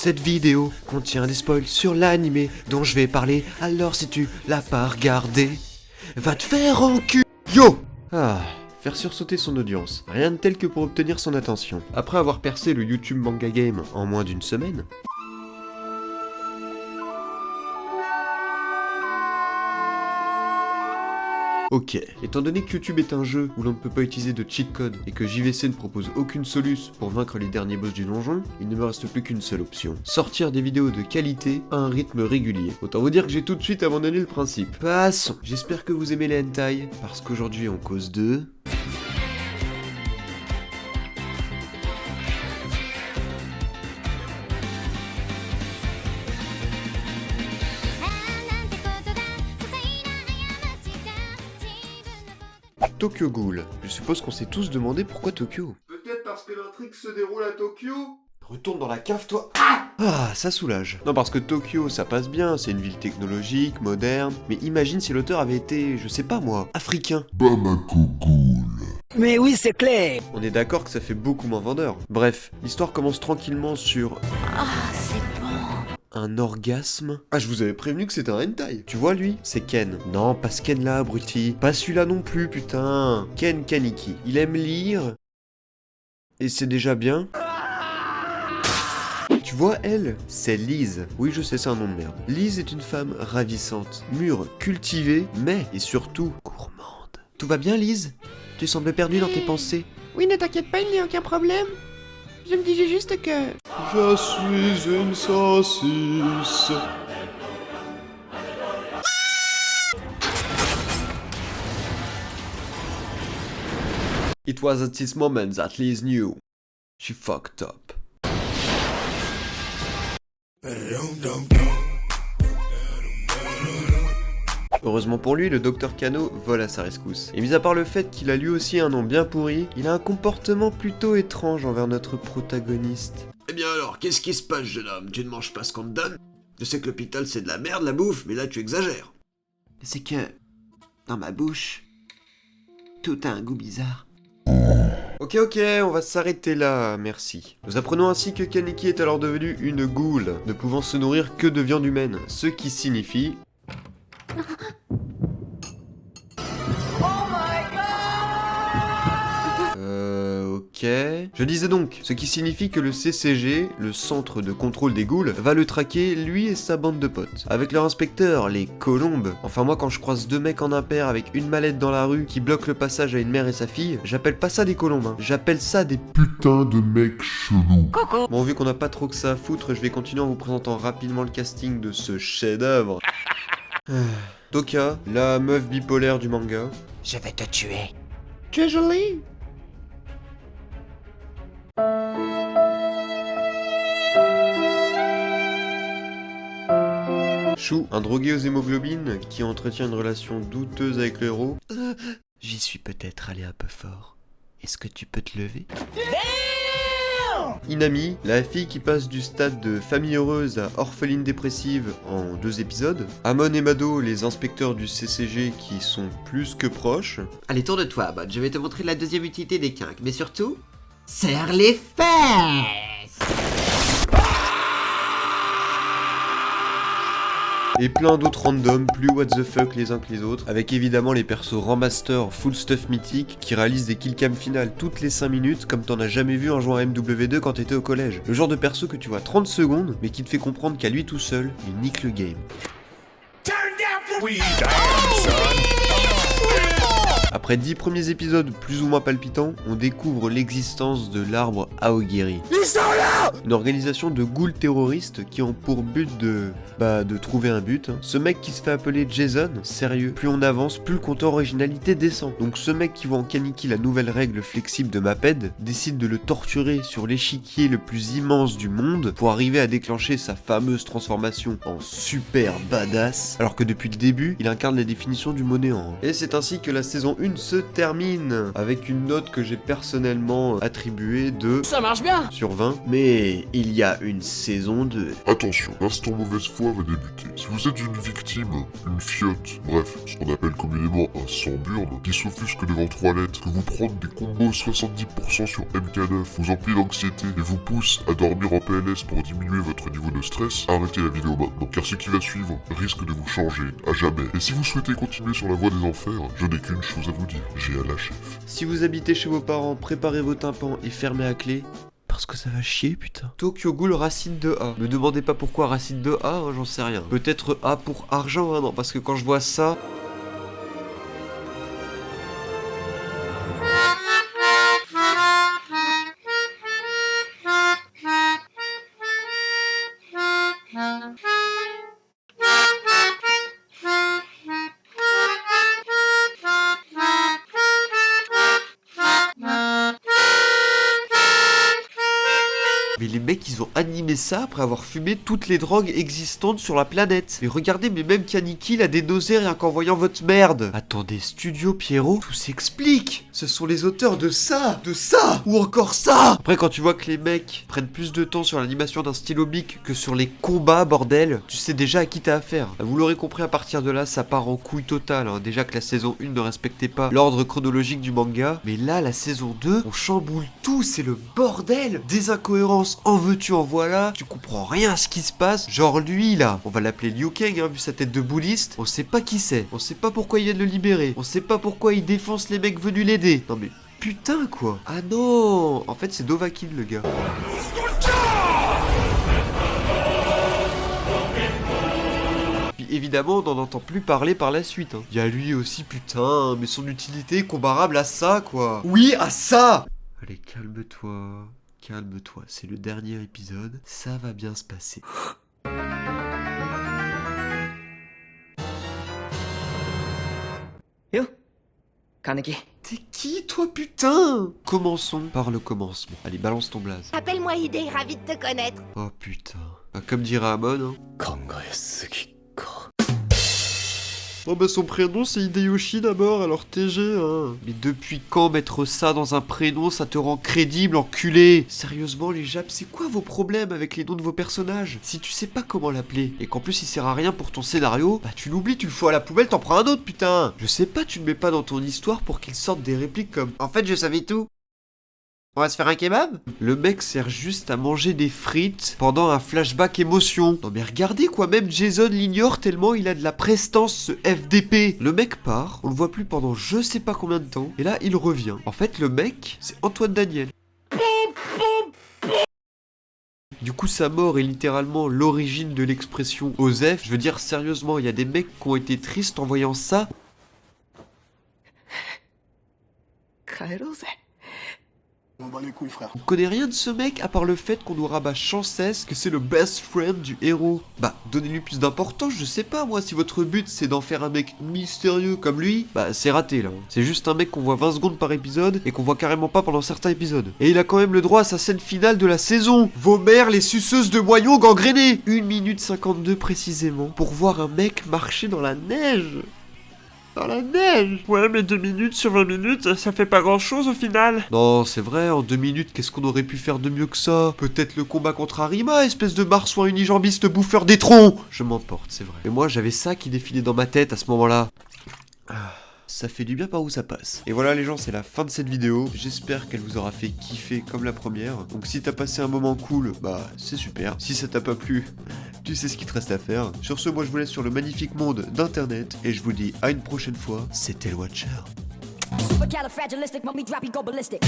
Cette vidéo contient des spoils sur l'animé dont je vais parler, alors si tu l'as pas regardé, va te faire enculer. Yo! Faire sursauter son audience, rien de tel que pour obtenir son attention. Après avoir percé le YouTube Manga Game en moins d'une semaine, ok, étant donné que YouTube est un jeu où l'on ne peut pas utiliser de cheat code et que JVC ne propose aucune soluce pour vaincre les derniers boss du donjon, il ne me reste plus qu'une seule option. Sortir des vidéos de qualité à un rythme régulier. Autant vous dire que j'ai tout de suite abandonné le principe. Passons. J'espère que vous aimez les hentai, parce qu'aujourd'hui on cause de... Tokyo Ghoul. Je suppose qu'on s'est tous demandé pourquoi Tokyo. Peut-être parce que l'intrigue se déroule à Tokyo. Retourne dans la cave, toi. Ça soulage. Non, parce que Tokyo, ça passe bien, c'est une ville technologique, moderne. Mais imagine si l'auteur avait été, je sais pas moi, africain. Bamako Ghoul. Mais oui, c'est clair. On est d'accord que ça fait beaucoup moins vendeur. Bref, l'histoire commence tranquillement sur... c'est bon. Un orgasme. Je vous avais prévenu que c'était un hentai. Tu vois lui, c'est Ken. Non, pas ce Ken là, abruti. Pas celui-là non plus, putain. Ken Kaneki. Il aime lire. Et c'est déjà bien. Tu vois, elle, c'est Lise. Oui, je sais, c'est un nom de merde. Lise est une femme ravissante, mûre, cultivée, mais, et surtout, gourmande. Tout va bien, Lise? Tu sembles perdue dans tes pensées. Oui, ne t'inquiète pas, il n'y a aucun problème. Je me disais juste que... Je suis une saucisse. It was at this moment that Lise knew. She fucked up. Heureusement pour lui, le docteur Kano vole à sa rescousse. Et mis à part le fait qu'il a lui aussi un nom bien pourri, il a un comportement plutôt étrange envers notre protagoniste. Eh bien alors, qu'est-ce qui se passe, jeune homme? Tu ne manges pas ce qu'on te donne? Je sais que l'hôpital c'est de la merde, la bouffe, mais là tu exagères. C'est que... dans ma bouche... tout a un goût bizarre. Ok, on va s'arrêter là, merci. Nous apprenons ainsi que Kaneki est alors devenue une ghoul, ne pouvant se nourrir que de viande humaine, ce qui signifie... Ok... Je disais donc, ce qui signifie que le CCG, le centre de contrôle des ghouls, va le traquer, lui et sa bande de potes. Avec leur inspecteur, les colombes. Enfin moi quand je croise deux mecs en impair avec une mallette dans la rue qui bloquent le passage à une mère et sa fille, j'appelle pas ça des colombes, hein. J'appelle ça des Putain de mec chelou. Bon, vu qu'on n'a pas trop que ça à foutre, je vais continuer en vous présentant rapidement le casting de ce chef-d'œuvre. Toka, la meuf bipolaire du manga. Je vais te tuer. Tu es jolie. Shu, un drogué aux hémoglobines qui entretient une relation douteuse avec le héros. J'y suis peut-être allé un peu fort. Est-ce que tu peux te lever? Inami, la fille qui passe du stade de famille heureuse à orpheline dépressive en 2 épisodes. Amon et Mado, les inspecteurs du CCG qui sont plus que proches. Allez, tourne de toi, Bot. Je vais te montrer la deuxième utilité des quinques. Mais surtout, serre les fesses. Et plein d'autres randoms, plus what the fuck les uns que les autres, avec évidemment les persos remaster full stuff mythique qui réalisent des killcams finales toutes les 5 minutes comme t'en as jamais vu en jouant à MW2 quand t'étais au collège. Le genre de perso que tu vois 30 secondes mais qui te fait comprendre qu'à lui tout seul, il nique le game. Après 10 premiers épisodes plus ou moins palpitants, on découvre l'existence de l'arbre Aogiri. Ils sont là! Une organisation de ghouls terroristes qui ont pour but de trouver un but. Ce mec qui se fait appeler Jason, sérieux, plus on avance, plus le compteur originalité descend. Donc ce mec qui voit en Kaneki la nouvelle règle flexible de Maped, décide de le torturer sur l'échiquier le plus immense du monde pour arriver à déclencher sa fameuse transformation en super badass, alors que depuis le début, il incarne les définitions du mot néant. Et c'est ainsi que la saison 1 se termine, avec une note que j'ai personnellement attribuée de... Ça marche bien. sur 20. Mais il y a une saison 2. Attention, l'instant mauvaise foi va débuter. Si vous êtes une victime, une fiotte, bref, ce qu'on appelle communément un sans-burne, qui s'offusque devant 3 lettres, que vous prendre des combos 70% sur MK9 vous emplit d'anxiété et vous pousse à dormir en PLS pour diminuer votre niveau de stress, arrêtez la vidéo maintenant, car ce qui va suivre risque de vous changer à jamais. Et si vous souhaitez continuer sur la voie des enfers, je n'ai qu'une chose à vous dire, j'ai à la chef. Si vous habitez chez vos parents, préparez vos tympans et fermez à clé. Parce que ça va chier, putain. Tokyo Ghoul racine de A. Me demandez pas pourquoi racine de A, hein, j'en sais rien. Peut-être A pour argent, hein, non, parce que quand je vois ça... Mais les mecs, ils ont animé ça après avoir fumé toutes les drogues existantes sur la planète. Mais regardez, mais même Kaniki, il a des nausées rien qu'en voyant votre merde. Attendez, Studio Pierrot, tout s'explique. Ce sont les auteurs de ça, ou encore ça. Après, quand tu vois que les mecs prennent plus de temps sur l'animation d'un stylo bic que sur les combats, bordel, tu sais déjà à qui t'as affaire. Vous l'aurez compris, à partir de là, ça part en couille totale. Hein. Déjà que la saison 1 ne respectait pas l'ordre chronologique du manga. Mais là, la saison 2, on chamboule tout, c'est le bordel. Des incohérences. En veux-tu, en voilà, tu comprends rien à ce qui se passe. Genre lui là, on va l'appeler Liu Kang, hein, vu sa tête de bouliste. On sait pas qui c'est, on sait pas pourquoi il vient de le libérer, on sait pas pourquoi il défonce les mecs venus l'aider. Non mais putain quoi. Ah non, en fait c'est Dovahkiin le gars. Puis évidemment on n'en entend plus parler par la suite. Hein. Il y a lui aussi putain, mais son utilité est comparable à ça quoi. Oui, à ça. Allez, calme-toi. Calme-toi, c'est le dernier épisode, ça va bien se passer. Yo, Kaneki. T'es qui toi putain? Commençons par le commencement. Allez, balance ton blaze. Appelle-moi Idée, ravi de te connaître. Oh putain. Ah, comme dirait Amon, hein. Oh bah son prénom c'est Hideyoshi d'abord, alors TG hein. Mais depuis quand mettre ça dans un prénom ça te rend crédible, enculé? Sérieusement les Japs, c'est quoi vos problèmes avec les noms de vos personnages? Si tu sais pas comment l'appeler, et qu'en plus il sert à rien pour ton scénario, bah tu l'oublies, tu le fous à la poubelle, t'en prends un autre putain. Je sais pas, tu le mets pas dans ton histoire pour qu'il sorte des répliques comme « En fait je savais tout ». On va se faire un kebab? Le mec sert juste à manger des frites pendant un flashback émotion. Non mais regardez quoi, même Jason l'ignore tellement il a de la prestance ce FDP. Le mec part, on le voit plus pendant je sais pas combien de temps, et là il revient. En fait le mec, c'est Antoine Daniel. Du coup sa mort est littéralement l'origine de l'expression Osef. Je veux dire sérieusement, il y a des mecs qui ont été tristes en voyant ça. On bat les couilles, frère. On connaît rien de ce mec à part le fait qu'on nous rabâche sans cesse que c'est le best friend du héros. Bah, donnez-lui plus d'importance, je sais pas moi, si votre but c'est d'en faire un mec mystérieux comme lui, bah c'est raté là. C'est juste un mec qu'on voit 20 secondes par épisode et qu'on voit carrément pas pendant certains épisodes. Et il a quand même le droit à sa scène finale de la saison. Vos mères les suceuses de moyaux gangrénées. 1 minute 52 précisément pour voir un mec marcher dans la neige. Dans la neige. Ouais, mais 2 minutes sur 20 minutes, ça fait pas grand chose au final. Non, c'est vrai, en 2 minutes, qu'est-ce qu'on aurait pu faire de mieux que ça? Peut-être le combat contre Arima, espèce de marsouin unijambiste bouffeur des troncs. Je m'emporte, c'est vrai. Mais moi, j'avais ça qui défilait dans ma tête à ce moment-là. Ça fait du bien par où ça passe. Et voilà les gens, c'est la fin de cette vidéo. J'espère qu'elle vous aura fait kiffer comme la première. Donc si t'as passé un moment cool, bah c'est super. Si ça t'a pas plu, tu sais ce qu'il te reste à faire. Sur ce, moi je vous laisse sur le magnifique monde d'internet. Et je vous dis à une prochaine fois. C'était le Watcher. Supercalifragilistic, when we drop you go ballistic.